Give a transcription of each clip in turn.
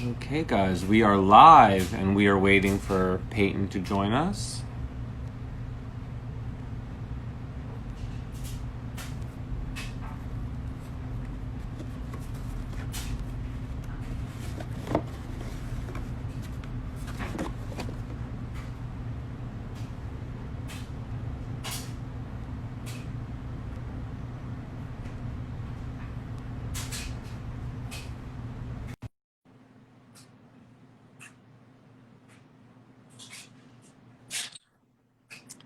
Okay, guys, we are live and we are waiting for Peyton to join us.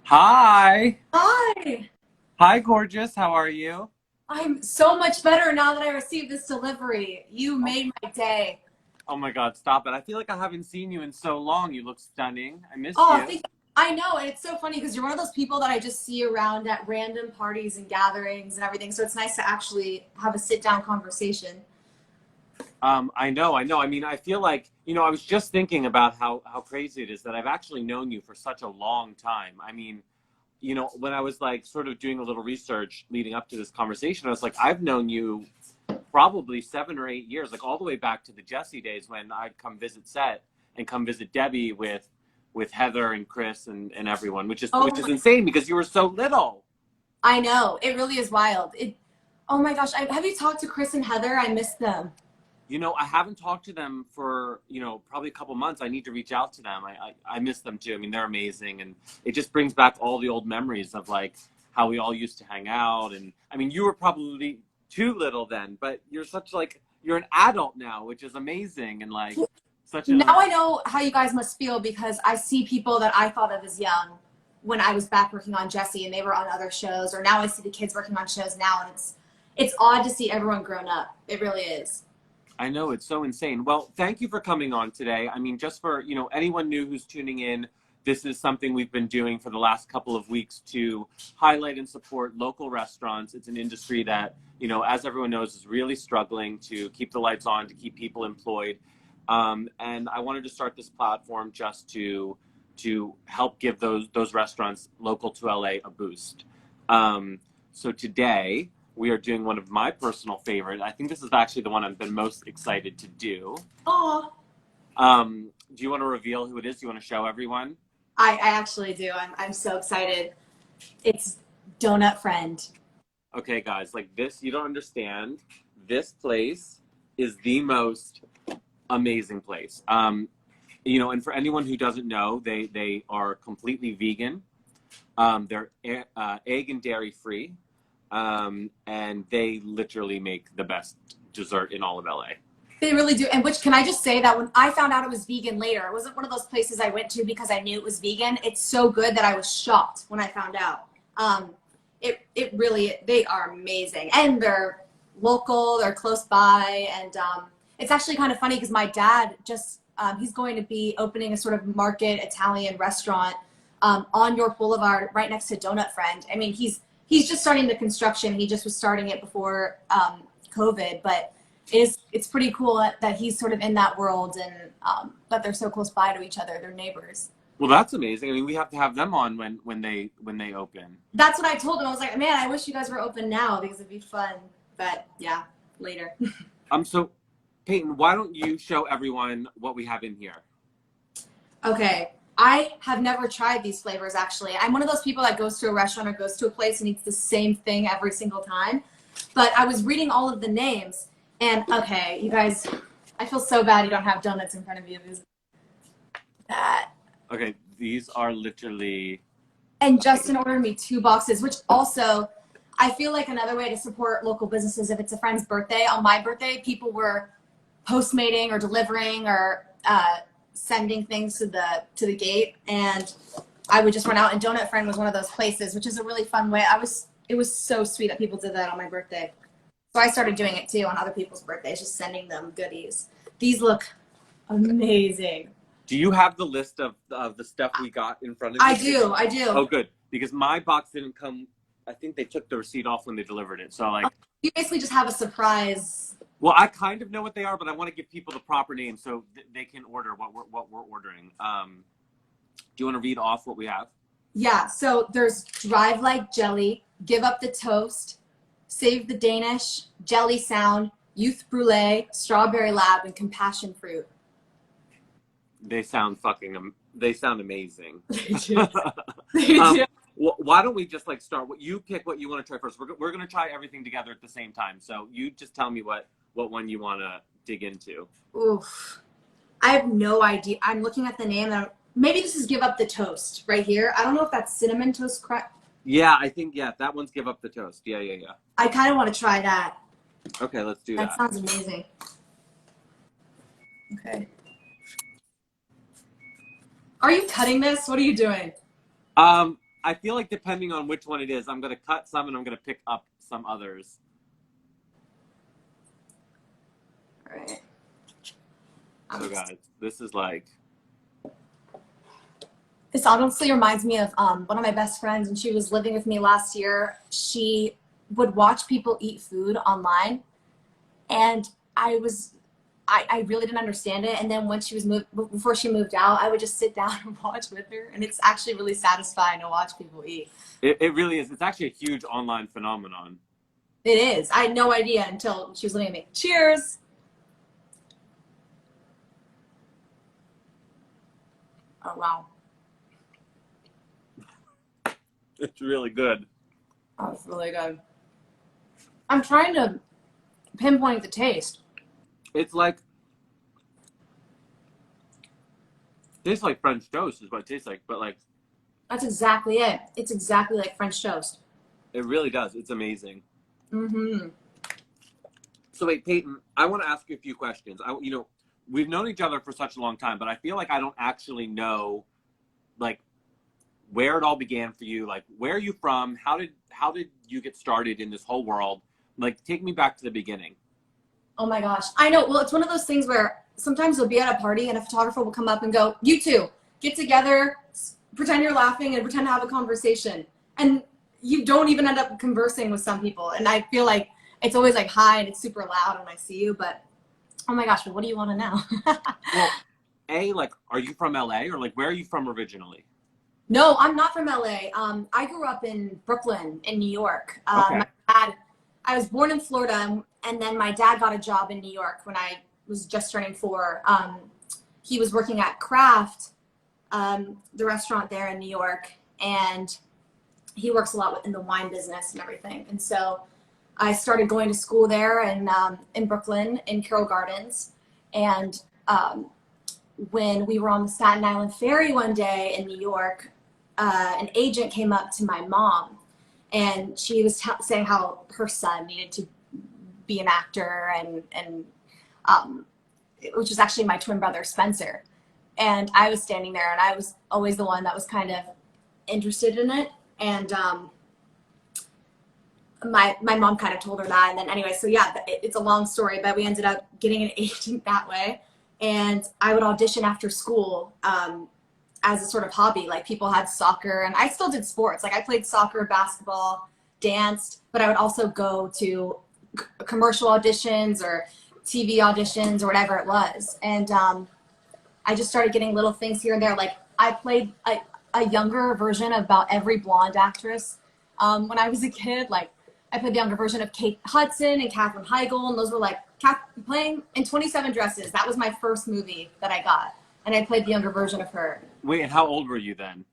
Hi! Hi, Hi, gorgeous. How are you? I'm so much better now that I received this delivery. You Oh, made my day. oh my God, stop it. I feel like I haven't seen you in so long. You look stunning. I missed Oh, you. I know, and it's so funny because you're one of those people that I just see around at random parties and gatherings and everything. So it's nice to actually have a sit down conversation. I know. I mean, I feel like, I was just thinking about how crazy it is that I've actually known you for such a long time. I mean, when I was like sort of doing a little research leading up to this conversation, I was like, I've known you probably 7 or 8 years, like all the way back to the Jesse days when I'd come visit set and come visit Debbie with Heather and Chris and everyone, which is Oh which is my, insane because you were so little. I know. It really is wild. Oh my gosh, have you talked to Chris and Heather? I missed them. I haven't talked to them for, probably a couple months. I need to reach out to them. I miss them too. I mean, they're amazing. And it just brings back all the old memories of like how we all used to hang out. And I mean, you were probably too little then, but you're an adult now, which is amazing. And like such Now a, I know how you guys must feel because I see people that I thought of as young when I was back working on Jesse and they were on other shows, or now I see the kids working on shows now, and it's odd to see everyone grown up. It really is. I know it's so insane. Well, thank you for coming on today. I mean, just for, anyone new who's tuning in, this is something we've been doing for the last couple of weeks to highlight and support local restaurants. It's an industry that, as everyone knows, is really struggling to keep the lights on, to keep people employed. And I wanted to start this platform just to help give those restaurants local to LA a boost. So today, we are doing one of my personal favorite. I think this is actually the one I've been most excited to do. Oh, Do you want to reveal who it is? Do you want to show everyone? I actually do. I'm so excited. It's Donut Friend. Okay, guys, like this, you don't understand. This place is the most amazing place. And for anyone who doesn't know, they are completely vegan. They're egg and dairy free, and they literally make the best dessert in all of LA. They really do. And which can I just say that when I found out it was vegan later, it wasn't one of those places I went to because I knew it was vegan. It's so good that I was shocked when I found out. It really, they are amazing, and they're local, they're close by, and it's actually kind of funny because my dad just he's going to be opening a sort of market Italian restaurant on York Boulevard right next to Donut Friend. I mean, he's just starting the construction. He just was starting it before COVID, but it's pretty cool that he's sort of in that world, and that they're so close by to each other. They're neighbors. Well, that's amazing. I mean, we have to have them on when they open. That's what I told him. I was like, man, I wish you guys were open now because it'd be fun. But yeah, later. So Peyton, why don't you show everyone what we have in here? Okay. I have never tried these flavors actually. I'm one of those people that goes to a restaurant or goes to a place and eats the same thing every single time. But I was reading all of the names, and okay, you guys, I feel so bad you don't have donuts in front of you. That. Okay, these are literally. And Justin ordered me 2 boxes, which also I feel like another way to support local businesses. If it's a friend's birthday, on my birthday, people were postmating or delivering or sending things to the gate, and I would just run out. And Donut Friend was one of those places, which is a really fun way. It was so sweet that people did that on my birthday. So I started doing it too on other people's birthdays, just sending them goodies. These look amazing. Do you have the list of the stuff we got in front of you? I do. Oh, good. Because my box didn't come. I think they took the receipt off when they delivered it. So, like. You basically just have a surprise. Well, I kind of know what they are, but I want to give people the proper name so they can order what we're ordering. Do you want to read off what we have? Yeah, so there's Drive Like Jelly, Give Up the Toast, Save the Danish, Jelly Sound, Youth Brulee, Strawberry Lab, and Compassion Fruit. They sound they sound amazing. They do. They do. Why don't we just like start? You pick what you want to try first. We're gonna try everything together at the same time. So you just tell me what one you want to dig into. Oof. I have no idea. I'm looking at the name. Maybe this is Give Up the Toast right here. I don't know if that's cinnamon toast crack. Yeah, I think that one's Give Up the Toast. Yeah. I kind of want to try that. Okay, let's do that. That sounds amazing. Okay. Are you cutting this? What are you doing? I feel like depending on which one it is, I'm gonna cut some and I'm gonna pick up some others. All right. So guys, this is like. This honestly reminds me of one of my best friends when she was living with me last year. She would watch people eat food online, and I really didn't understand it. And then when she was before she moved out, I would just sit down and watch with her, and it's actually really satisfying to watch people eat. It really is. It's actually a huge online phenomenon. It is. I had no idea until she was looking at me. Cheers. Oh wow. It's really good. Oh, it's really good. I'm trying to pinpoint the taste. It's like tastes like French toast is what it tastes like, but like That's exactly it. It's exactly like French toast. it really does. It's amazing. Mm-hmm. So wait, Peyton, I want to ask you a few questions. We've known each other for such a long time, but I feel like I don't actually know like where it all began for you. Like, where are you from? How did you get started in this whole world? Like, take me back to the beginning. Oh my gosh. I know. Well, it's one of those things where sometimes you'll be at a party and a photographer will come up and go, you two, get together, pretend you're laughing and pretend to have a conversation. And you don't even end up conversing with some people. And I feel like it's always like hi and it's super loud when I see you, but oh my gosh, what do you want to know? Well, like, are you from LA or like, where are you from originally? No, I'm not from LA. I grew up in Brooklyn, in New York. Okay. I was born in Florida, and then my dad got a job in New York when I was just turning 4. He was working at Kraft, the restaurant there in New York, and he works a lot in the wine business and everything. And so I started going to school there in Brooklyn, in Carroll Gardens, and when we were on the Staten Island Ferry one day in New York, an agent came up to my mom, and she was saying how her son needed to be an actor, and which was actually my twin brother Spencer. And I was standing there, and I was always the one that was kind of interested in it. And my mom kind of told her that, and then anyway, so yeah, it's a long story, but we ended up getting an agent that way. And I would audition after school as a sort of hobby. Like, people had soccer, and I still did sports. Like, I played soccer, basketball, danced, but I would also go to commercial auditions or TV auditions or whatever it was. And I just started getting little things here and there. Like, I played a younger version of about every blonde actress when I was a kid. Like, I played the younger version of Kate Hudson and Katherine Heigl, and those were like playing in 27 Dresses. That was my first movie that I got, and I played the younger version of her. Wait, and how old were you then?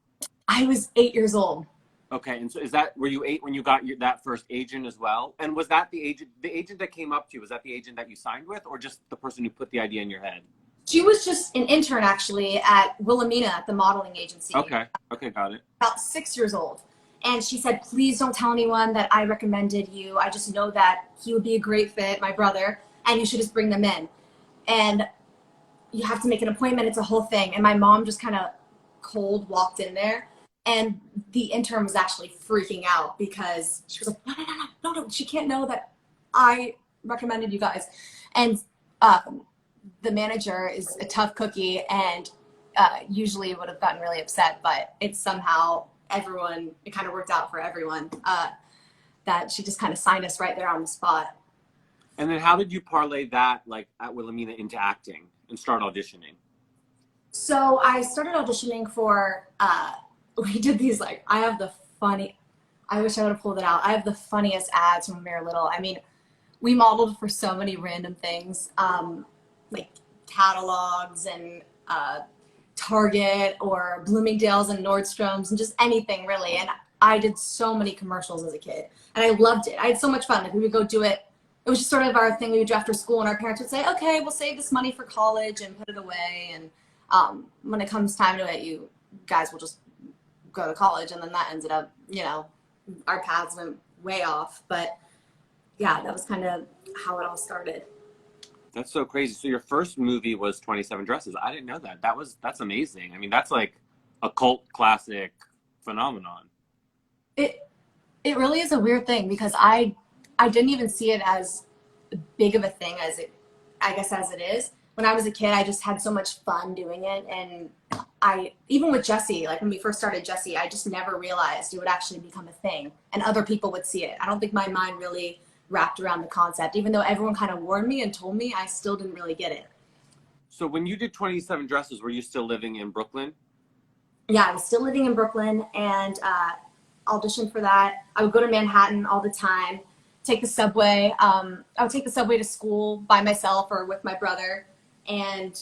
I was 8 years old. Okay, and so were you 8 when you got that first agent as well? And was that the agent that came up to you? Was that the agent that you signed with, or just the person who put the idea in your head? She was just an intern, actually, at Wilhelmina at the modeling agency. Okay, got it. About 6 years old. And she said, please don't tell anyone that I recommended you. I just know that he would be a great fit, my brother, and you should just bring them in. And you have to make an appointment. It's a whole thing. And my mom just kind of cold walked in there. And the intern was actually freaking out because she was like, no, she can't know that I recommended you guys. And the manager is a tough cookie, and usually would have gotten really upset, but it's somehow it kind of worked out for everyone that she just kind of signed us right there on the spot. And then how did you parlay that, like, at Wilhelmina into acting and start auditioning? So I started auditioning for, we did these, like, I wish I would have pulled it out. I have the funniest ads when we were little. I mean, we modeled for so many random things, like catalogs and Target or Bloomingdale's and Nordstrom's and just anything really. And I did so many commercials as a kid and I loved it. I had so much fun. Like we would go do it. It was just sort of our thing. We would do after school and our parents would say, okay, we'll save this money for college and put it away. And when it comes time to it, you guys will just go to college. And then that ended up, you know, our paths went way off. But yeah, that was kind of how it all started. That's so crazy. So your first movie was 27 Dresses. I didn't know that. That's amazing. I mean, that's like a cult classic phenomenon. It really is a weird thing because I didn't even see it as big of a thing as it, I guess, as it is. When I was a kid, I just had so much fun doing it. And even with Jesse, like when we first started Jesse, I just never realized it would actually become a thing and other people would see it. I don't think my mind really wrapped around the concept. Even though everyone kind of warned me and told me, I still didn't really get it. So when you did 27 Dresses, were you still living in Brooklyn? Yeah, I was still living in Brooklyn and auditioned for that. I would go to Manhattan all the time, take the subway. I would take the subway to school by myself or with my brother. And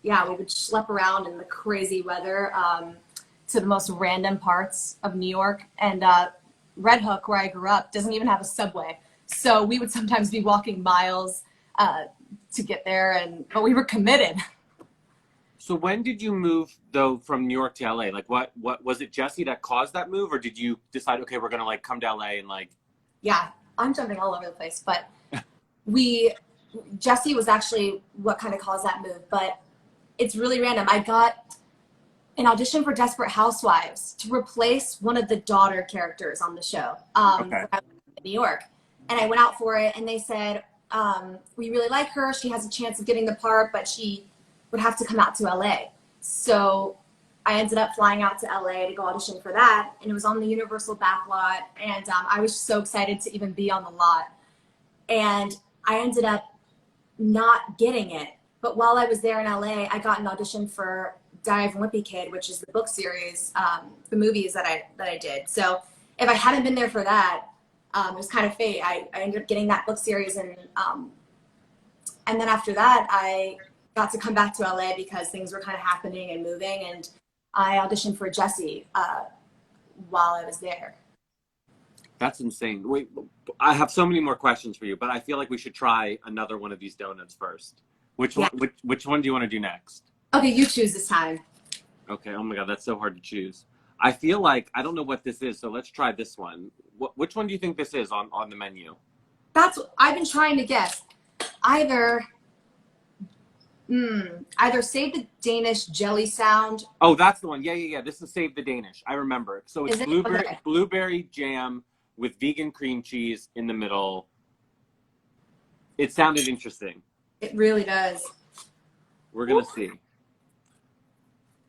yeah, we would schlep around in the crazy weather to the most random parts of New York. And Red Hook, where I grew up, doesn't even have a subway. So we would sometimes be walking miles to get there, but we were committed. So when did you move though from New York to LA? Like what was it Jesse that caused that move, or did you decide, okay, we're gonna like come to LA and like? Yeah, I'm jumping all over the place, but Jesse was actually what kind of caused that move, but it's really random. I got an audition for Desperate Housewives to replace one of the daughter characters on the show when I was in New York. And I went out for it and they said, we really like her. She has a chance of getting the part, but she would have to come out to LA. So I ended up flying out to LA to go audition for that. And it was on the Universal backlot. And I was so excited to even be on the lot. And I ended up not getting it. But while I was there in LA, I got an audition for Diary of a Wimpy Kid, which is the book series, the movies that I did. So if I hadn't been there for that, it was kind of fate. I ended up getting that book series, and then after that, I got to come back to LA because things were kind of happening and moving, and I auditioned for Jesse while I was there. That's insane. Wait, I have so many more questions for you, but I feel like we should try another one of these donuts first. Which one do you want to do next? Okay, you choose this time. Okay. Oh my God, that's so hard to choose. I feel like I don't know what this is, so let's try this one. Which one do you think this is on the menu? That's what I've been trying to guess. Either Save the Danish Jelly Sound. Oh, that's the one. Yeah. This is Save the Danish. I remember. So it's blueberry jam with vegan cream cheese in the middle. It sounded interesting. It really does. We're gonna see.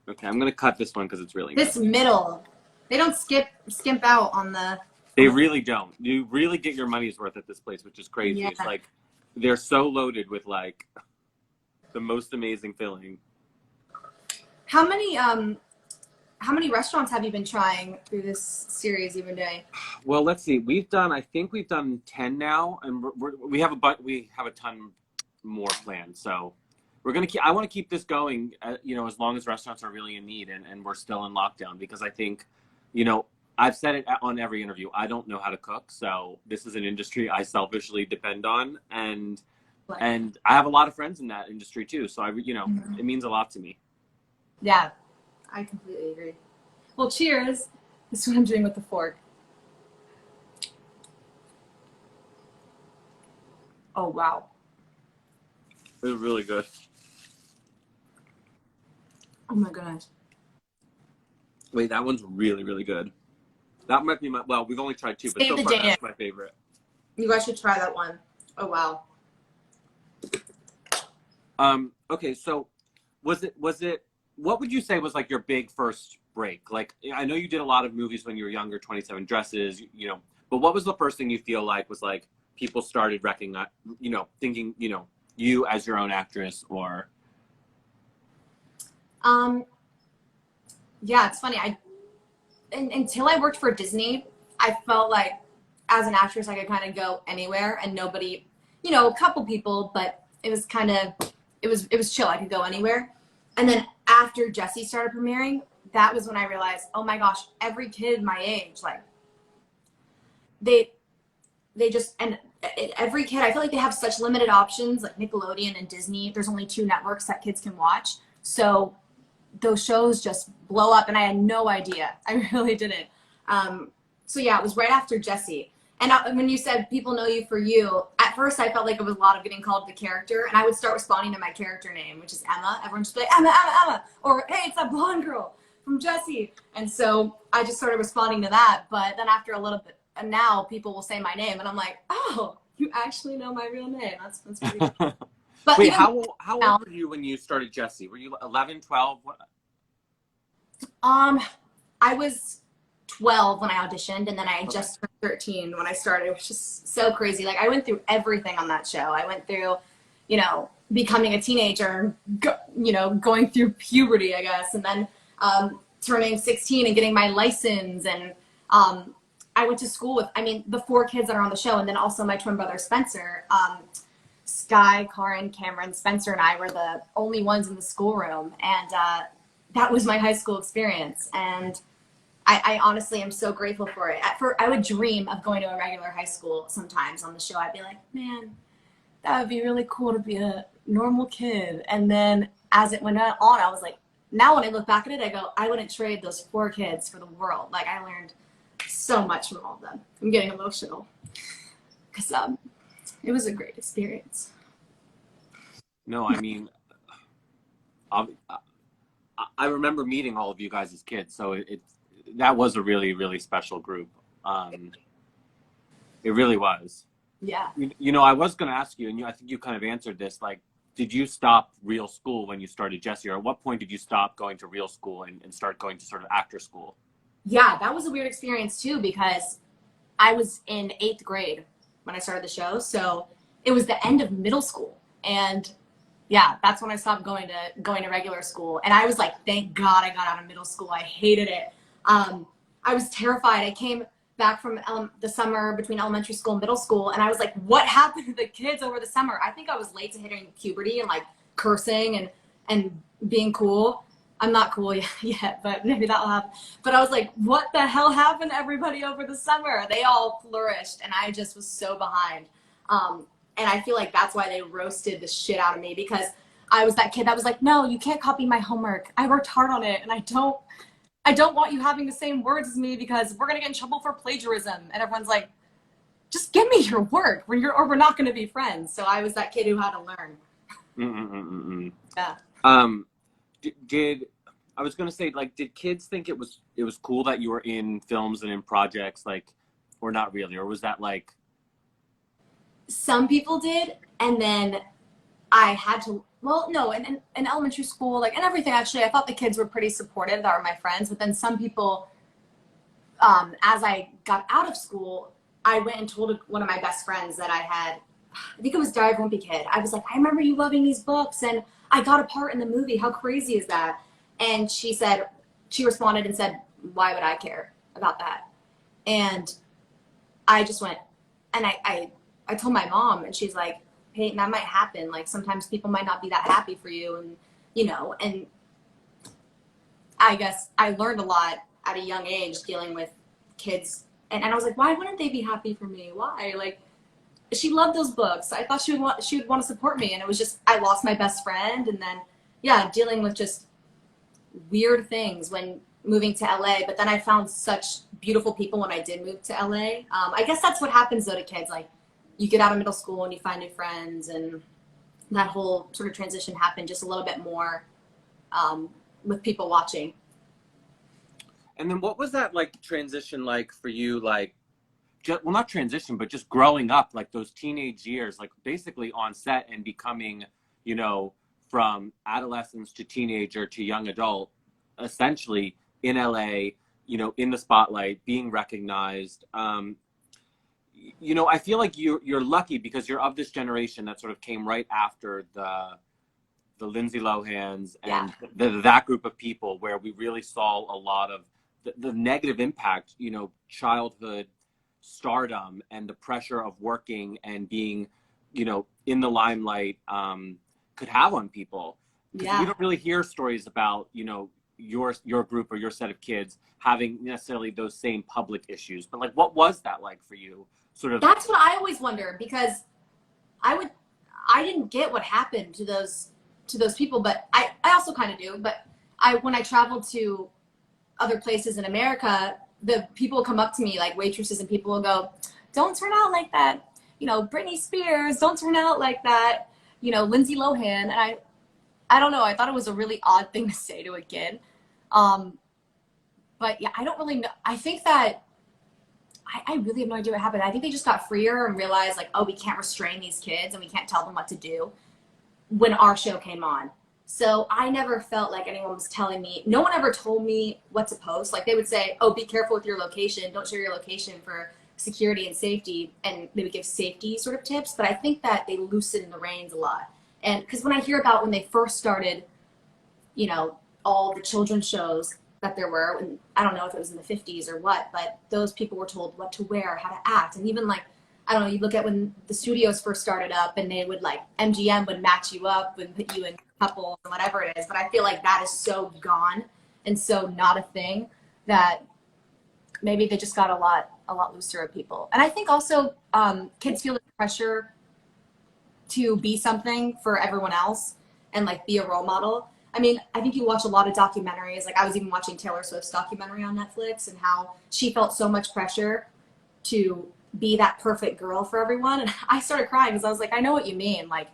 Okay, I'm gonna cut this one because it's really good. This middle, they don't skimp out on the. They really don't. You really get your money's worth at this place, which is crazy. Yeah. It's like they're so loaded with like the most amazing filling. How many restaurants have you been trying through this series you've been doing? Well, let's see. I think we've done 10 now, and we have a ton more planned. So we're gonna I want to keep this going, as long as restaurants are really in need and we're still in lockdown, because I think, I've said it on every interview, I don't know how to cook, so this is an industry I selfishly depend on, and I have a lot of friends in that industry too, so it means a lot to me. Yeah, I completely agree. Well, cheers. This is what I'm doing with the fork. Oh wow. It was really good. Oh my gosh. Wait, that one's really, really good. That might be we've only tried two, but so far that's my favorite. You guys should try that one. Oh wow. Okay, so was it what would you say was like your big first break? Like, I know you did a lot of movies when you were younger, 27 Dresses, but what was the first thing you feel like was like people started recognizing, thinking, you as your own actress? Or yeah, it's funny. Until I worked for Disney, I felt like as an actress I could kind of go anywhere and nobody, a couple people, but it was kind of it was chill. I could go anywhere. And then after Jessie started premiering, that was when I realized, oh my gosh, every kid my age, like they just, and every kid, I feel like they have such limited options, like Nickelodeon and Disney. There's only 2 networks that kids can watch. So those shows just blow up, and I had no idea. I really didn't. So yeah, it was right after Jessie. And when you said people know you for you, at first I felt like it was a lot of getting called the character, and I would start responding to my character name, which is Emma. Everyone just be like, Emma, Emma, Emma, or hey, it's that blonde girl from Jessie. And so I just started responding to that. But then after a little bit, and now people will say my name, and I'm like, oh, you actually know my real name. That's pretty cool. But wait, how old were you when you started Jessie? Were you 11, 12? What? I was 12 when I auditioned, and then I just turned 13 when I started. It was just so crazy. Like, I went through everything on that show. I went through, you know, becoming a teenager, you know, going through puberty, I guess, and then turning 16 and getting my license. And I went to school with, I mean, the 4 kids that are on the show, and then also my twin brother, Spencer. Sky, Karin, Cameron, Spencer, and I were the only ones in the schoolroom. And that was my high school experience. And I honestly am so grateful for it. I would dream of going to a regular high school sometimes on the show. I'd be like, man, that would be really cool to be a normal kid. And then as it went on, I was like, now when I look back at it, I go, I wouldn't trade those 4 kids for the world. Like, I learned so much from all of them. I'm getting emotional because it was a great experience. No, I mean, I remember meeting all of you guys as kids, so that was a really, really special group. It really was. Yeah. You know, I was going to ask you, and I think you kind of answered this, like, did you stop real school when you started Jessie, or at what point did you stop going to real school and start going to sort of actor school? Yeah, that was a weird experience too, because I was in 8th grade when I started the show. So it was the end of middle school. And yeah, that's when I stopped going to regular school. And I was like, thank God I got out of middle school. I hated it. I was terrified. I came back from the summer between elementary school and middle school, and I was like, what happened to the kids over the summer? I think I was late to hitting puberty and like cursing and being cool. I'm not cool yet, but maybe that'll happen. But I was like, what the hell happened to everybody over the summer? They all flourished, and I just was so behind. And I feel like that's why they roasted the shit out of me, because I was that kid that was like, no, you can't copy my homework. I worked hard on it, and I don't want you having the same words as me because we're going to get in trouble for plagiarism. And everyone's like, just give me your work or we're not going to be friends. So I was that kid who had to learn. Yeah. I was going to say, like, did kids think it was cool that you were in films and in projects, like, or not really? Or was that like... Some people did. And then I had to, well, no, in elementary school, like, and everything, actually, I thought the kids were pretty supportive that were my friends. But then some people, as I got out of school, I went and told one of my best friends that I think it was Diary of a Wimpy Kid. I was like, I remember you loving these books, and I got a part in the movie. How crazy is that? And she responded and said, why would I care about that? And I just went, and I told my mom, and she's like, Peyton, that might happen. Like, sometimes people might not be that happy for you. And, you know, and I guess I learned a lot at a young age dealing with kids. And I was like, why wouldn't they be happy for me? Why? Like, she loved those books. I thought she would want to support me. And it was just, I lost my best friend. And then, yeah, dealing with just weird things when moving to LA. But then I found such beautiful people when I did move to LA. I guess that's what happens though to kids. Like, you get out of middle school and you find new friends, and that whole sort of transition happened just a little bit more with people watching. And then what was that like transition like for you? Like, well, not transition, but just growing up, like those teenage years, like basically on set and becoming, you know, from adolescence to teenager to young adult, essentially in LA, you know, in the spotlight, being recognized. You know, I feel like you're lucky because you're of this generation that sort of came right after the Lindsay Lohans and that group of people, where we really saw a lot of the negative impact, you know, childhood stardom and the pressure of working and being, you know, in the limelight could have on people. because we don't really hear stories about, you know, your group or your set of kids having necessarily those same public issues. But like, what was that like for you? Sort of. That's what I always wonder, because I didn't get what happened to those people, but I also kind of do. But when I traveled to other places in America, the people will come up to me, like waitresses, and people will go, "Don't turn out like that. You know, Britney Spears, don't turn out like that. You know, Lindsay Lohan." And I don't know. I thought it was a really odd thing to say to a kid. But yeah, I don't really know. I think that I really have no idea what happened. I think they just got freer and realized, like, oh, we can't restrain these kids and we can't tell them what to do when our show came on. So I never felt like anyone was telling me. No one ever told me what to post. Like, they would say, oh, be careful with your location. Don't share your location for security and safety. And they would give safety sort of tips. But I think that they loosened the reins a lot. And because when I hear about when they first started, you know, all the children's shows that there were, and I don't know if it was in the 50s or what, but those people were told what to wear, how to act. And even like, I don't know, you look at when the studios first started up, and they would, like, MGM would match you up and put you in couples and whatever it is. But I feel like that is so gone and so not a thing that maybe they just got a lot looser of people. And I think also kids feel the pressure to be something for everyone else and, like, be a role model. I mean, I think you watch a lot of documentaries. Like, I was even watching Taylor Swift's documentary on Netflix, and how she felt so much pressure to be that perfect girl for everyone. And I started crying because I was like, I know what you mean. Like,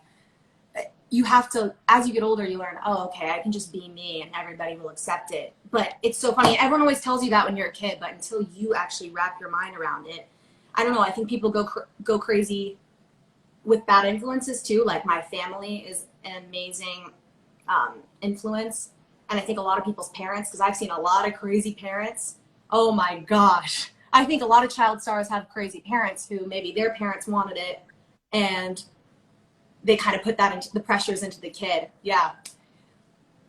you have to, as you get older, you learn, oh, okay, I can just be me and everybody will accept it. But it's so funny. Everyone always tells you that when you're a kid, but until you actually wrap your mind around it, I don't know. I think people go crazy with bad influences too. Like, my family is an amazing influence. And I think a lot of people's parents, because I've seen a lot of crazy parents. Oh my gosh. I think a lot of child stars have crazy parents who maybe their parents wanted it, and they kind of put that into the pressures into the kid. Yeah.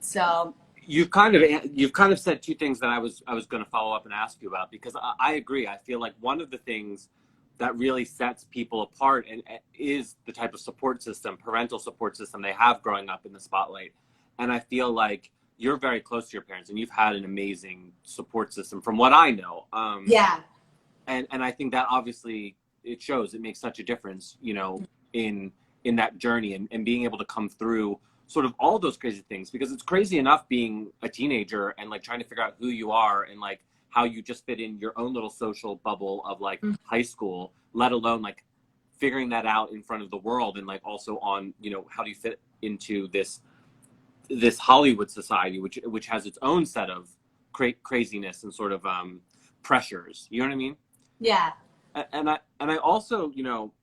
So You've kind of said two things that I was going to follow up and ask you about, because I agree. I feel like one of the things that really sets people apart and is the type of support system, parental support system they have growing up in the spotlight. And I feel like you're very close to your parents, and you've had an amazing support system from what I know. yeah. And I think that obviously it shows. It makes such a difference, you know, in that journey and being able to come through sort of all those crazy things, because it's crazy enough being a teenager and, like, trying to figure out who you are and, like, how you just fit in your own little social bubble of, like, high school, let alone, like, figuring that out in front of the world, and, like, also on, you know, how do you fit into this Hollywood society, which has its own set of craziness and sort of pressures. You know what I mean? Yeah. And I also, you know,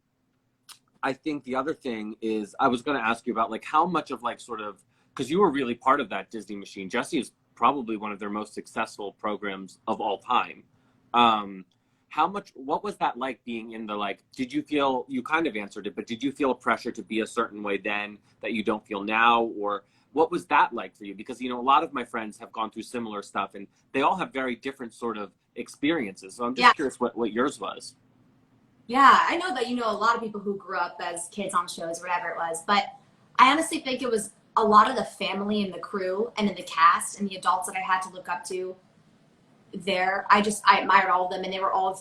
I think the other thing is, I was going to ask you about, like, how much of, like, sort of, because you were really part of that Disney machine. Jessie is probably one of their most successful programs of all time. What was that like, being in the, like, did you feel, you kind of answered it, but did you feel a pressure to be a certain way then that you don't feel now? Or what was that like for you? Because, you know, a lot of my friends have gone through similar stuff, and they all have very different sort of experiences. So I'm just curious what yours was. Yeah, I know that you know a lot of people who grew up as kids on shows, whatever it was, but I honestly think it was a lot of the family and the crew and in the cast and the adults that I had to look up to there. I admired all of them, and they were all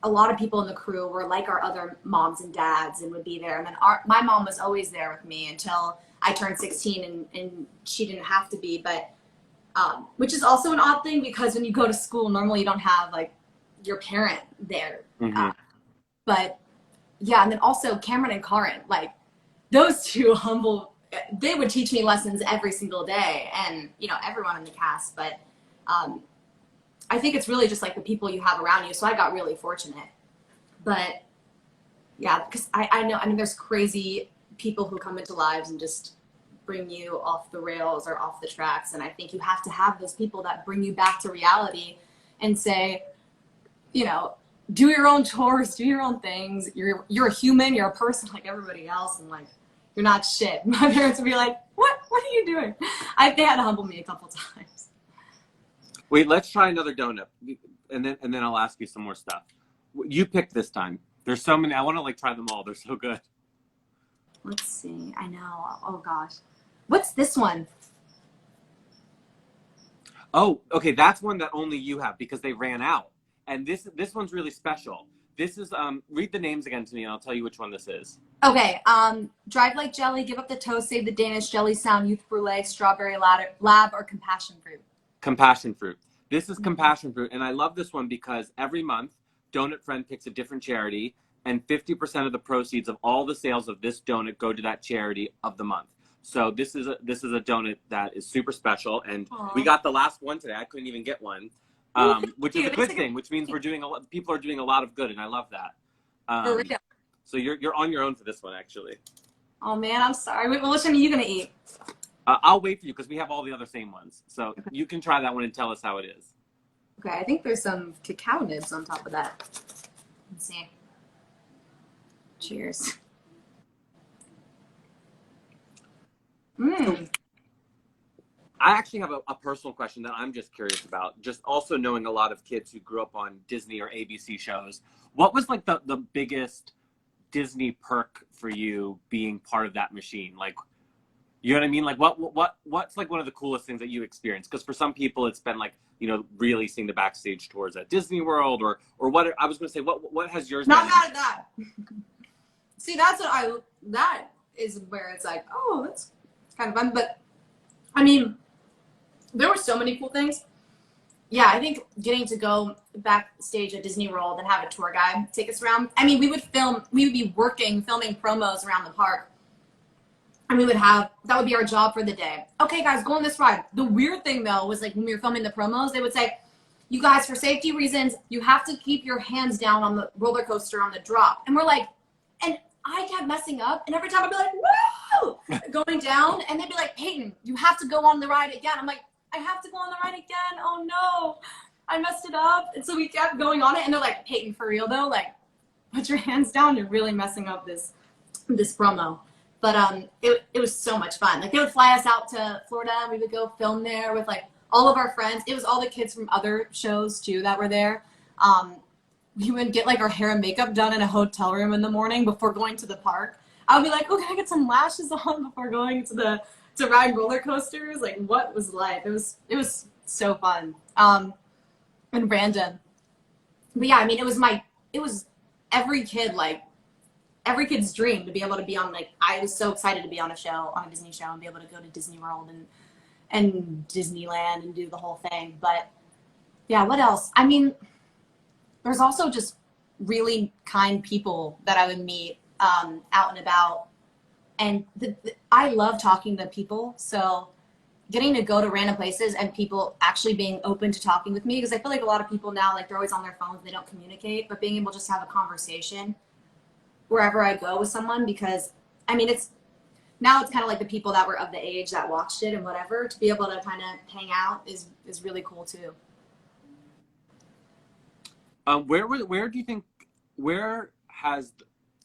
a lot of people in the crew were like our other moms and dads and would be there. And then my mom was always there with me until I turned 16, and she didn't have to be, but which is also an odd thing, because when you go to school, normally you don't have, like, your parent there. Mm-hmm. But yeah, and then also Cameron and Karin, like, those two they would teach me lessons every single day, and, you know, everyone in the cast. But I think it's really just, like, the people you have around you. So I got really fortunate. But yeah, because I know, I mean, there's crazy people who come into lives and just bring you off the rails or off the tracks. And I think you have to have those people that bring you back to reality and say, you know, do your own chores, do your own things. You're a human, you're a person like everybody else, and, like, you're not shit. My parents would be like, what are you doing? They had to humble me a couple times. Wait, let's try another donut, and then I'll ask you some more stuff. You picked this time. There's so many. I want to, like, try them all. They're so good. Let's see. I know. Oh gosh. What's this one? Oh, okay, that's one that only you have because they ran out. And this one's really special. This is read the names again to me and I'll tell you which one this is. Okay, drive like jelly, give up the toast, save the Danish, jelly sound, youth brulee, strawberry lab, or compassion fruit. Compassion fruit. This is compassion fruit, and I love this one because every month Donut Friend picks a different charity, and 50% of the proceeds of all the sales of this donut go to that charity of the month. So this is a donut that is super special, and Aww. we got the last one today. I couldn't even get one, which is a good thing, which means we're doing people are doing a lot of good, and I love that. For real. So you're on your own for this one, actually. Oh man, I'm sorry. Wait, well, which one are you gonna eat? I'll wait for you because we have all the other same ones. So you can try that one and tell us how it is. Okay, I think there's some cacao nibs on top of that. Let's see. Cheers. Mmm. I actually have a personal question that I'm just curious about. Just also knowing a lot of kids who grew up on Disney or ABC shows. What was like the biggest Disney perk for you being part of that machine? Like, you know what I mean? Like what's like one of the coolest things that you experienced? Because for some people it's been like, you know, really seeing the backstage tours at Disney World or what I was gonna say, what has yours Not been? mad at that. See, that is where it's like, oh, that's kind of fun. But I mean, there were so many cool things. Yeah, I think getting to go backstage at Disney World and have a tour guide take us around. I mean, we would be filming promos around the park. And that would be our job for the day. Okay, guys, go on this ride. The weird thing, though, was like when we were filming the promos, they would say, you guys, for safety reasons, you have to keep your hands down on the roller coaster on the drop. And we're like, and I kept messing up. And every time I'd be like, woo, going down. And they'd be like, Peyton, you have to go on the ride again. I'm like, I have to go on the ride again. Oh, no, I messed it up. And so we kept going on it. And they're like, Peyton, for real, though, like, put your hands down. You're really messing up this promo. But it was so much fun. Like, they would fly us out to Florida. And we would go film there with, like, all of our friends. It was all the kids from other shows, too, that were there. We would get, like, our hair and makeup done in a hotel room in the morning before going to the park. I would be like, oh, can I get some lashes on before going to ride roller coasters? Like, what was life? It was so fun and random. But, yeah, I mean, it was every kid's dream to be able to be on, like, I was so excited to be on a Disney show and be able to go to Disney World and Disneyland and do the whole thing. But yeah, what else? I mean, there's also just really kind people that I would meet out and about. And I love talking to people. So getting to go to random places and people actually being open to talking with me, because I feel like a lot of people now, like, they're always on their phones, they don't communicate, but being able just to have a conversation wherever I go with someone, because I mean, it's kind of like the people that were of the age that watched it and whatever, to be able to kind of hang out is really cool too. Where do you think,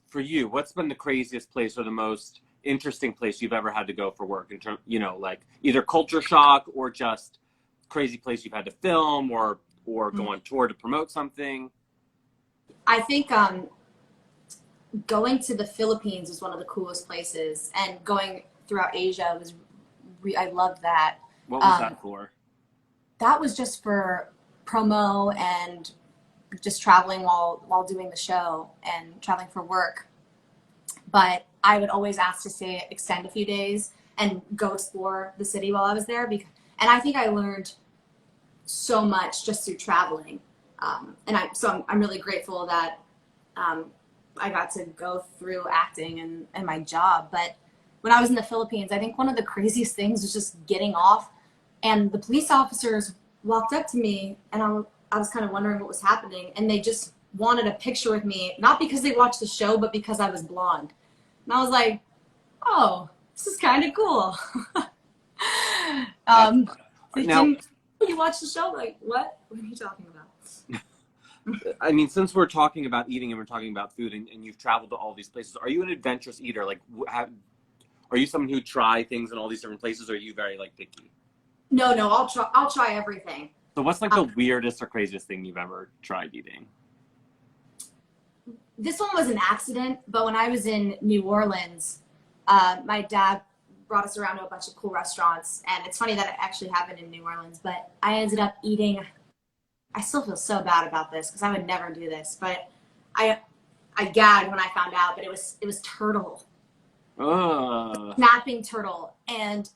for you, what's been the craziest place or the most interesting place you've ever had to go for work in terms, you know, like either culture shock or just crazy place you've had to film or go on tour to promote something? I think going to the Philippines was one of the coolest places, and going throughout Asia was, I loved that. What was that for? That was just for promo and just traveling while doing the show and traveling for work. But I would always ask to extend a few days and go explore the city while I was there. And I think I learned so much just through traveling. So I'm really grateful that I got to go through acting and my job. But when I was in the Philippines, I think one of the craziest things was just getting off, and the police officers walked up to me, and I was kind of wondering what was happening, and they just wanted a picture with me, not because they watched the show, but because I was blonde. And I was like, oh, this is kind of cool. Now, you watch the show? Like, what? What are you talking about? I mean, since we're talking about eating and we're talking about food, and you've traveled to all these places, are you an adventurous eater? Like, are you someone who try things in all these different places, or are you very, like, picky? No, I'll try everything. So what's, like, the weirdest or craziest thing you've ever tried eating? This one was an accident, but when I was in New Orleans, my dad brought us around to a bunch of cool restaurants. And it's funny that it actually happened in New Orleans, but I ended up eating, I still feel so bad about this because I would never do this, but I gagged when I found out, but it was turtle. Snapping turtle. And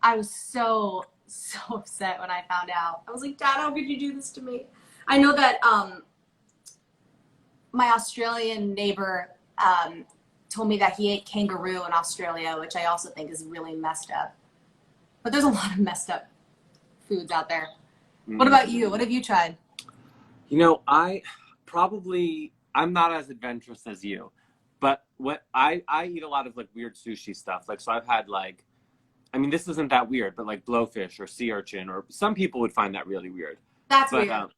I was so upset when I found out. I was like, Dad, how could you do this to me? I know that my Australian neighbor told me that he ate kangaroo in Australia, which I also think is really messed up. But there's a lot of messed up foods out there. What about you? What have you tried? You know, I'm not as adventurous as you, but what I eat a lot of like weird sushi stuff. Like, so I've had like, I mean, this isn't that weird, but like blowfish or sea urchin, or some people would find that really weird. That's weird.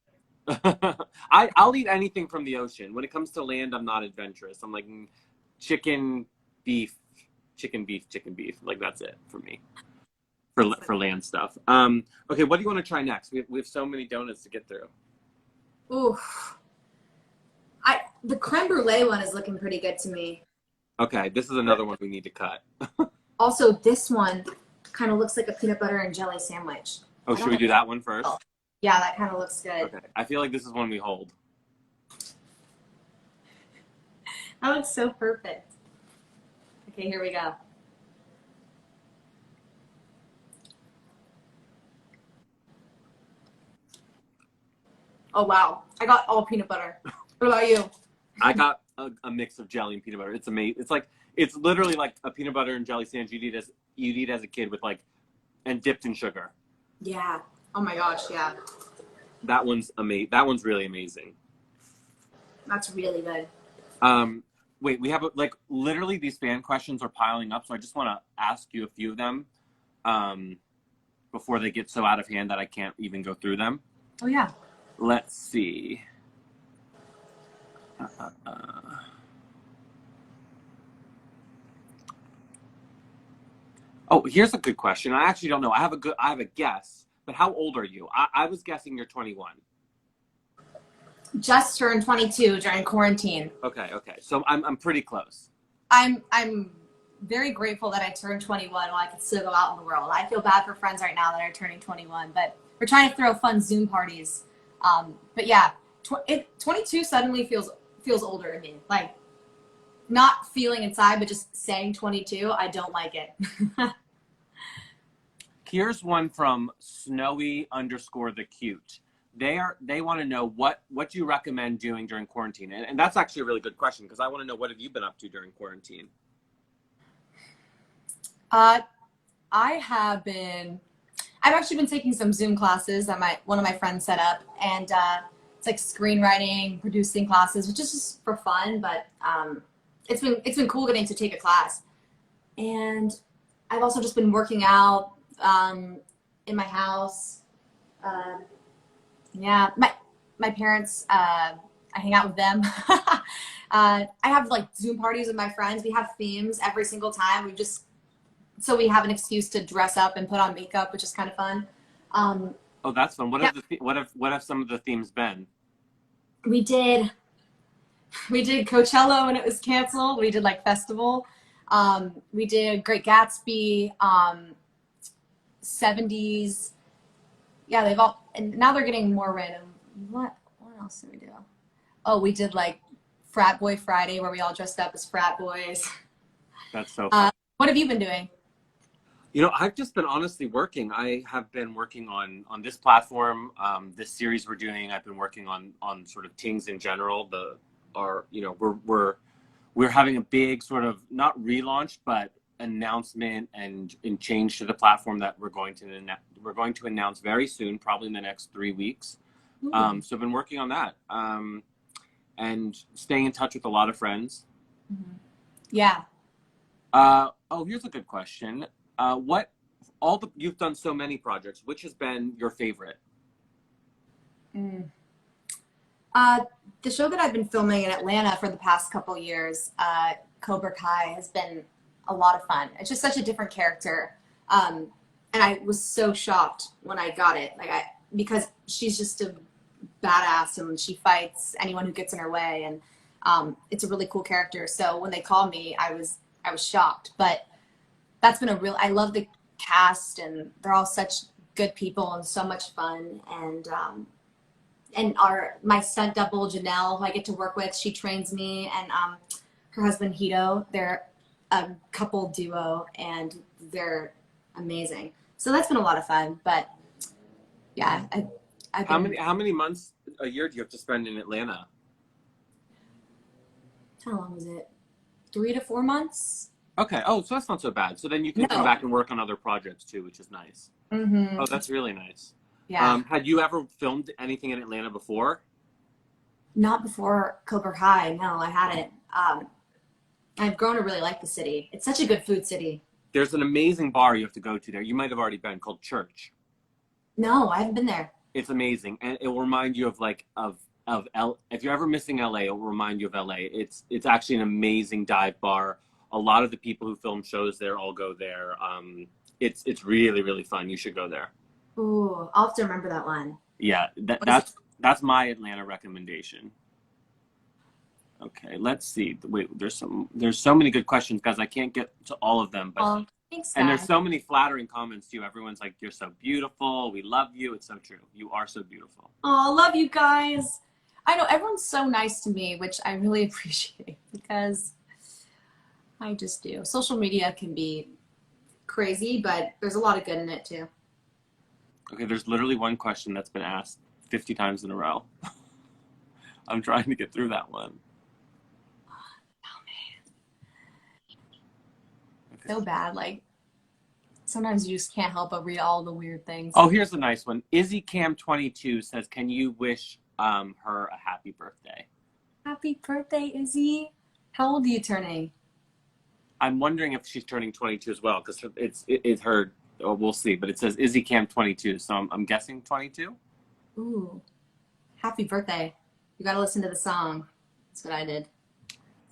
I'll eat anything from the ocean. When it comes to land, I'm not adventurous. I'm like chicken, beef. Like that's it for me. For land stuff. Okay, what do you want to try next? We have so many donuts to get through. Ooh. The creme brulee one is looking pretty good to me. Okay, this is another one we need to cut. Also, this one kind of looks like a peanut butter and jelly sandwich. Oh, should we do that one first? Yeah, that kind of looks good. Okay, I feel like this is one we hold. That looks so perfect. Okay, here we go. Oh, wow. I got all peanut butter. What about you? I got a mix of jelly and peanut butter. It's amazing. It's literally like a peanut butter and jelly sandwich you'd eat as a kid with like, and dipped in sugar. Yeah. Oh my gosh, yeah. That one's amazing. That one's really amazing. That's really good. Wait, we have like literally these fan questions are piling up, so I just want to ask you a few of them before they get so out of hand that I can't even go through them. Oh yeah. Let's see. Oh, here's a good question. I actually don't know. I have a guess, but how old are you? I was guessing you're 21. Just turned 22 during quarantine. Okay. So I'm pretty close. I'm very grateful that I turned 21 while I could still go out in the world. I feel bad for friends right now that are turning 21, but we're trying to throw fun Zoom parties. But yeah, 22 suddenly feels older to me. Like, not feeling inside, but just saying 22, I don't like it. Here's one from Snowy_the_cute. They want to know what do you recommend doing during quarantine? And that's actually a really good question because I want to know, what have you been up to during quarantine? I've actually been taking some Zoom classes that one of my friends set up, and it's like screenwriting, producing classes, which is just for fun, but it's been cool getting to take a class. And I've also just been working out in my house. Yeah, my parents, I hang out with them. I have like Zoom parties with my friends. We have themes every single time. So we have an excuse to dress up and put on makeup, which is kind of fun. Oh, that's fun. What have some of the themes been? We did Coachella when it was canceled. We did like festival. We did Great Gatsby, 70s. Yeah, and now they're getting more random. What else did we do? Oh, we did like Frat Boy Friday where we all dressed up as frat boys. That's so fun. What have you been doing? You know, I've just been honestly working. I have been working on this platform, this series we're doing. I've been working on sort of things in general. We're having a big sort of not relaunch, but announcement and change to the platform that we're going to announce very soon, probably in the next 3 weeks. So I've been working on that and staying in touch with a lot of friends. Mm-hmm. Yeah. Oh, here's a good question. You've done so many projects. Which has been your favorite? The show that I've been filming in Atlanta for the past couple years, Cobra Kai, has been a lot of fun. It's just such a different character. And I was so shocked when I got it, because she's just a badass and she fights anyone who gets in her way. And it's a really cool character. So when they called me, I was shocked. But that's been I love the cast, and they're all such good people and so much fun. And my stunt double Janelle, who I get to work with, she trains me, and her husband Hito, they're a couple duo, and they're amazing. So that's been a lot of fun. But yeah, How many months a year do you have to spend in Atlanta? how long was it? 3 to 4 months. Okay. Oh, so that's not so bad. So then you can come back and work on other projects too, which is nice. Mm-hmm. Oh, that's really nice. Yeah. Had you ever filmed anything in Atlanta before? Not before Cobra Kai. No, I hadn't. I've grown to really like the city. It's such a good food city. There's an amazing bar you have to go to there. You might have already been, called Church. No, I haven't been there. It's amazing, and it will remind you of if you're ever missing LA, it will remind you of LA. It's actually an amazing dive bar. A lot of the people who film shows there all go there. It's really, really fun. You should go there. Ooh, I'll have to remember that one. Yeah, that's my Atlanta recommendation. Okay, let's see. Wait, there's so many good questions, guys. I can't get to all of them, but thanks, and there's so many flattering comments too. Everyone's like, "You're so beautiful. We love you." It's so true. You are so beautiful. Oh, love you guys. I know everyone's so nice to me, which I really appreciate, because I just do. Social media can be crazy, but there's a lot of good in it too. Okay, there's literally one question that's been asked 50 times in a row. I'm trying to get through that one. Oh man. Okay. So bad. Like, sometimes you just can't help but read all the weird things. Oh, here's a nice one. IzzyCam22 says, "Can you wish her a happy birthday?" Happy birthday, Izzy. How old are you turning? I'm wondering if she's turning 22 as well, because it's her. Oh, we'll see, but it says IzzyCam22, so I'm guessing 22. Ooh, happy birthday! You gotta listen to the song. That's what I did.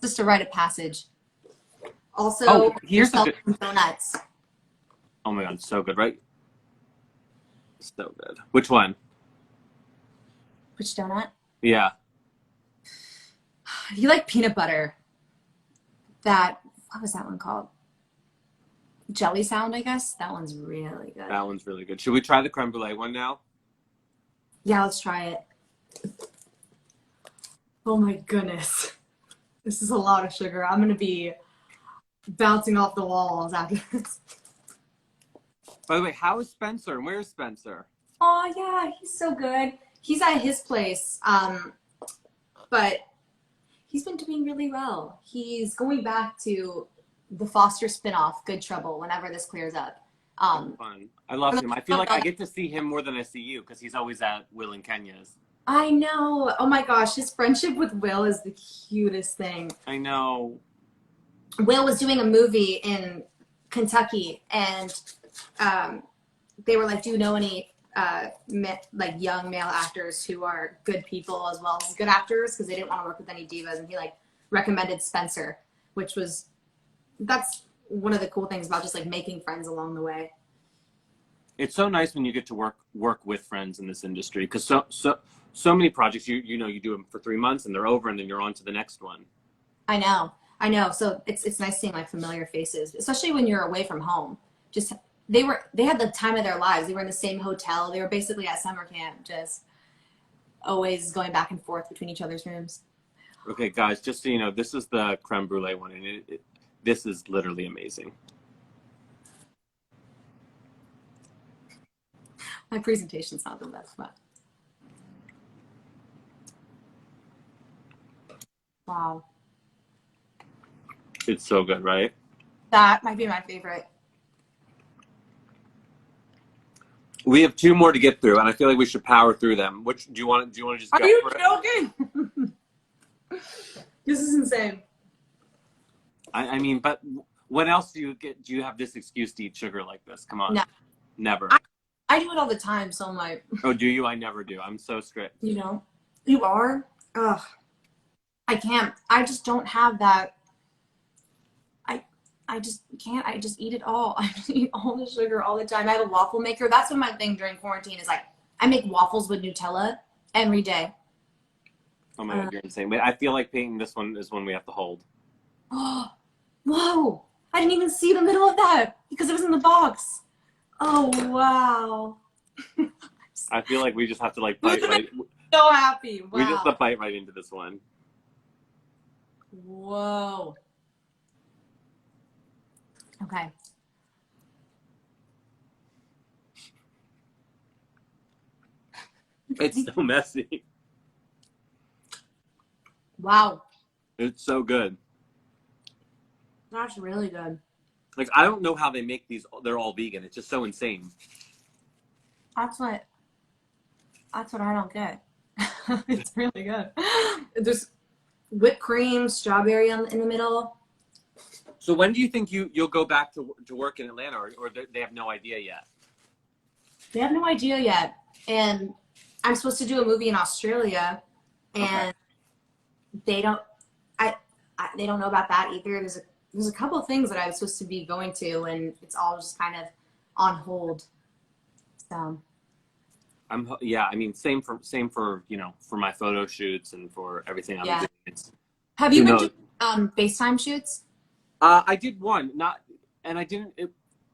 Just to write a passage. Also, here's a good donuts. Oh my god, so good, right? So good. Which one? Which donut? Yeah. You like peanut butter? What was that one called? Jelly Sound, I guess. That one's really good. That one's really good. Should we try the creme brulee one now? Yeah, let's try it. Oh my goodness. This is a lot of sugar. I'm going to be bouncing off the walls after this. By the way, how is Spencer? And where's Spencer? Oh, yeah, he's so good. He's at his place, but he's been doing really well. He's going back to the Foster spinoff, Good Trouble, whenever this clears up. Fun. I love him. I feel like I get to see him more than I see you, because he's always at Will and Kenya's. I know. Oh my gosh, his friendship with Will is the cutest thing. I know. Will was doing a movie in Kentucky, and they were like, "Do you know any like young male actors who are good people as well as good actors?" Because they didn't want to work with any divas, and he like recommended Spencer, that's one of the cool things about just like making friends along the way. It's so nice when you get to work with friends in this industry, because so many projects you do them for 3 months and they're over, and then you're on to the next one. I know. So it's nice seeing like familiar faces, especially when you're away from home. Just they had the time of their lives. They were in the same hotel. They were basically at summer camp, just always going back and forth between each other's rooms. Okay, guys, just so you know, this is the creme brulee one, and this is literally amazing. My presentation's not the best, but wow. It's so good, right? That might be my favorite. We have 2 more to get through, and I feel like we should power through them. Which do you want to just go Are you for it? joking? This is insane. I mean, but what else do you have this excuse to eat sugar like this? Come on. No. Never. I do it all the time, so I'm like. Oh, do you? I never do. I'm so strict. You know? You are? Ugh. I can't. I just don't have that. I just can't. I just eat it all. I just eat all the sugar all the time. I have a waffle maker. That's been my thing during quarantine, is like I make waffles with Nutella every day. Oh my God, you're insane. Wait, I feel like Peyton, this one is one we have to hold. Oh, whoa. I didn't even see the middle of that because it was in the box. Oh, wow. I feel like we just have to like bite right. So happy. Wow. We just have to bite right into this one. Whoa. Okay. It's so messy. Wow. It's so good. That's really good. Like, I don't know how they make these. They're all vegan. It's just so insane. That's what I don't get. It's really good. There's whipped cream, strawberry in the middle. So when do you think you'll go back to work in Atlanta, or they have no idea yet? They have no idea yet. And I'm supposed to do a movie in Australia, and they don't they don't know about that either. There's a couple of things that I was supposed to be going to, and it's all just kind of on hold. So I mean, same for for my photo shoots and for everything I'm doing. Have you been doing FaceTime shoots? I did one, and I didn't.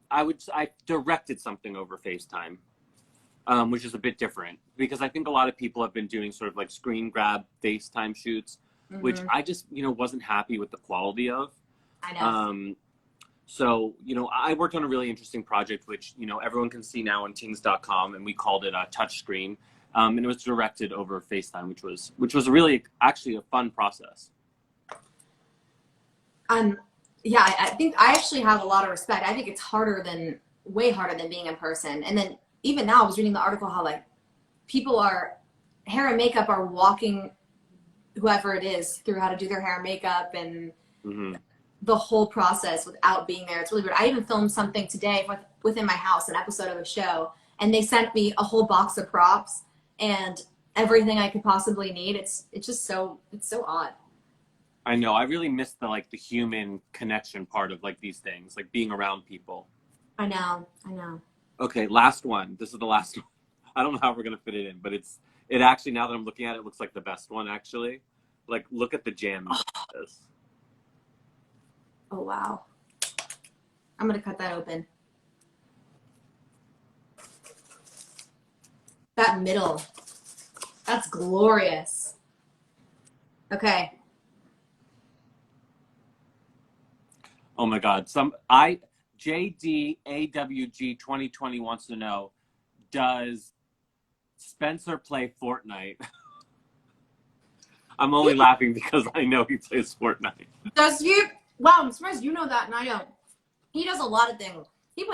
I directed something over FaceTime, which is a bit different because I think a lot of people have been doing sort of like screen grab FaceTime shoots, which I just wasn't happy with the quality of. I know. So, I worked on a really interesting project, which, everyone can see now on tings.com, and we called it a touchscreen. And it was directed over FaceTime, which was really actually a fun process. Yeah, I think I actually have a lot of respect. I think it's way harder than being in person. And then even now I was reading the article how like hair and makeup are walking whoever it is through how to do their hair and makeup and the whole process without being there. It's really weird. I even filmed something today within my house, an episode of a show, and they sent me a whole box of props and everything I could possibly need. It's so odd. I know. I really miss the human connection part of these things, like being around people. I know. Okay, last one. This is the last one. I don't know how we're gonna fit it in, but it actually, now that I'm looking at it, looks like the best one actually. Like, look at the jam. Oh wow. I'm gonna cut that open. That middle. That's glorious. Okay. Oh my God. JDAWG 2020 wants to know, does Spencer play Fortnite? I'm only laughing because I know he plays Fortnite. Does he? Wow, I'm surprised you know that and I don't. He does a lot of things. He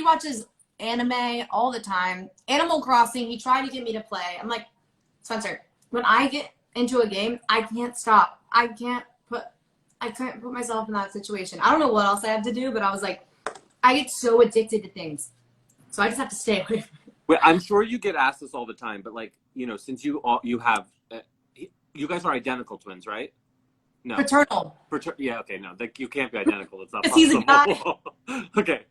watches anime all the time. Animal Crossing, he tried to get me to play. I'm like, Spencer, when I get into a game, I can't stop. I can't put myself in that situation. I don't know what else I have to do, but I was like, I get so addicted to things. So I just have to stay away from it. Well, I'm sure you get asked this all the time, but since you have, you guys are identical twins, right? No. Paternal. Yeah, okay, no. You can't be identical. It's not possible. He's a guy. Okay.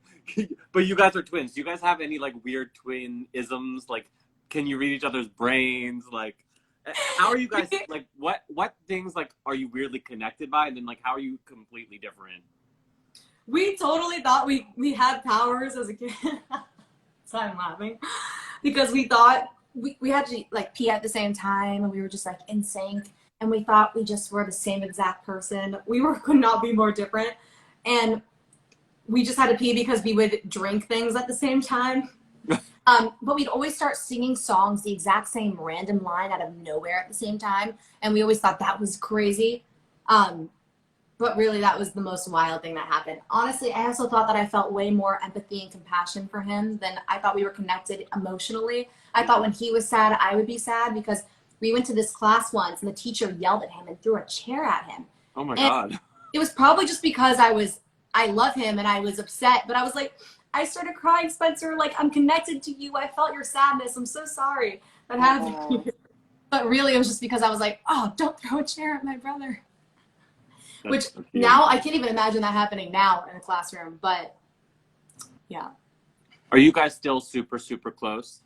But you guys are twins. Do you guys have any weird twin-isms? Like, can you read each other's brains? Like, how are you guys, what things, are you weirdly connected by? And then, how are you completely different? We totally thought we had powers as a kid. So I'm laughing. Because we thought we had to, pee at the same time, and we were just, in sync. And we thought we just were the same exact person. Could not be more different. And we just had to pee because we would drink things at the same time. But we'd always start singing songs, the exact same random line out of nowhere at the same time. And we always thought that was crazy. But really, that was the most wild thing that happened. Honestly, I also thought that I felt way more empathy and compassion for him than I thought we were connected emotionally. I thought when he was sad, I would be sad because we went to this class once and the teacher yelled at him and threw a chair at him. Oh my God. It was probably just because I love him and I was upset, but I was like, I started crying, Spencer, I'm connected to you. I felt your sadness. I'm so sorry that happened. But really, it was just because I was like, oh, don't throw a chair at my brother. Which now I can't even imagine that happening now in a classroom, but yeah. Are you guys still super, super close?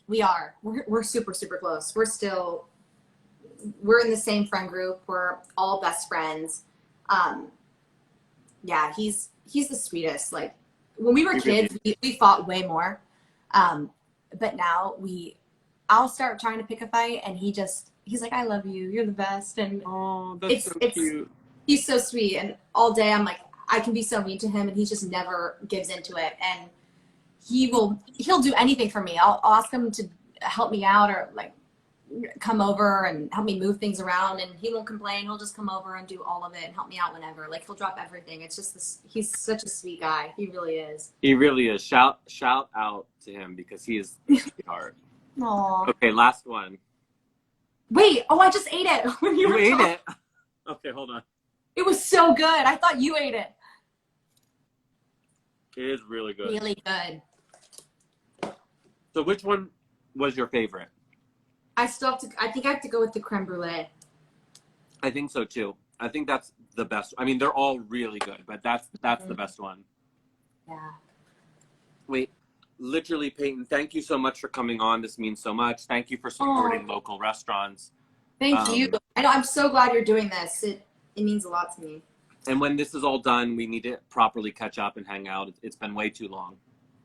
We are. We're super, super close. We're in the same friend group. We're all best friends. Yeah, he's the sweetest. Like when we were He really kids, we fought way more. But now I'll start trying to pick a fight, and he's like, I love you. You're the best. And Oh, that's so it's cute. he's so sweet. And all day I'm like, I can be so mean to him, and he just never gives into it. And he'll do anything for me. I'll ask him to help me out or like come over and help me move things around, and he won't complain. He'll just come over and do all of it and help me out whenever. Like he'll drop everything. It's just this. He's such a sweet guy. He really is. He really is. Shout out to him because he is a sweetheart. Aw. Okay, last one. Wait. Oh, I just ate it when you You were ate talking. it. Okay, hold on. It was so good. I thought you ate it. It is really good. Really good. So which one was your favorite? I still have to. I think I have to go with the creme brulee. I think so too. I think that's the best. I mean, they're all really good, but that's the best one. Yeah. Wait, literally, Peyton, thank you so much for coming on. This means so much. Thank you for supporting local restaurants. Thank you. I know. I'm so glad you're doing this. It means a lot to me. And when this is all done, we need to properly catch up and hang out. It's been way too long.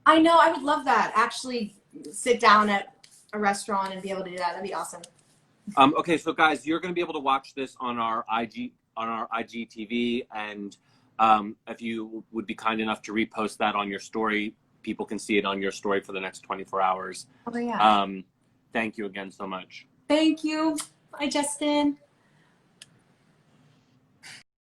I know. I would love that. Actually, sit down at a restaurant and be able to do that. That'd be awesome. Okay, so guys, you're going to be able to watch this on our IGTV, and if you would be kind enough to repost that on your story, people can see it on your story for the next 24 hours. Oh yeah. Thank you again so much. Thank you. Bye, Justin.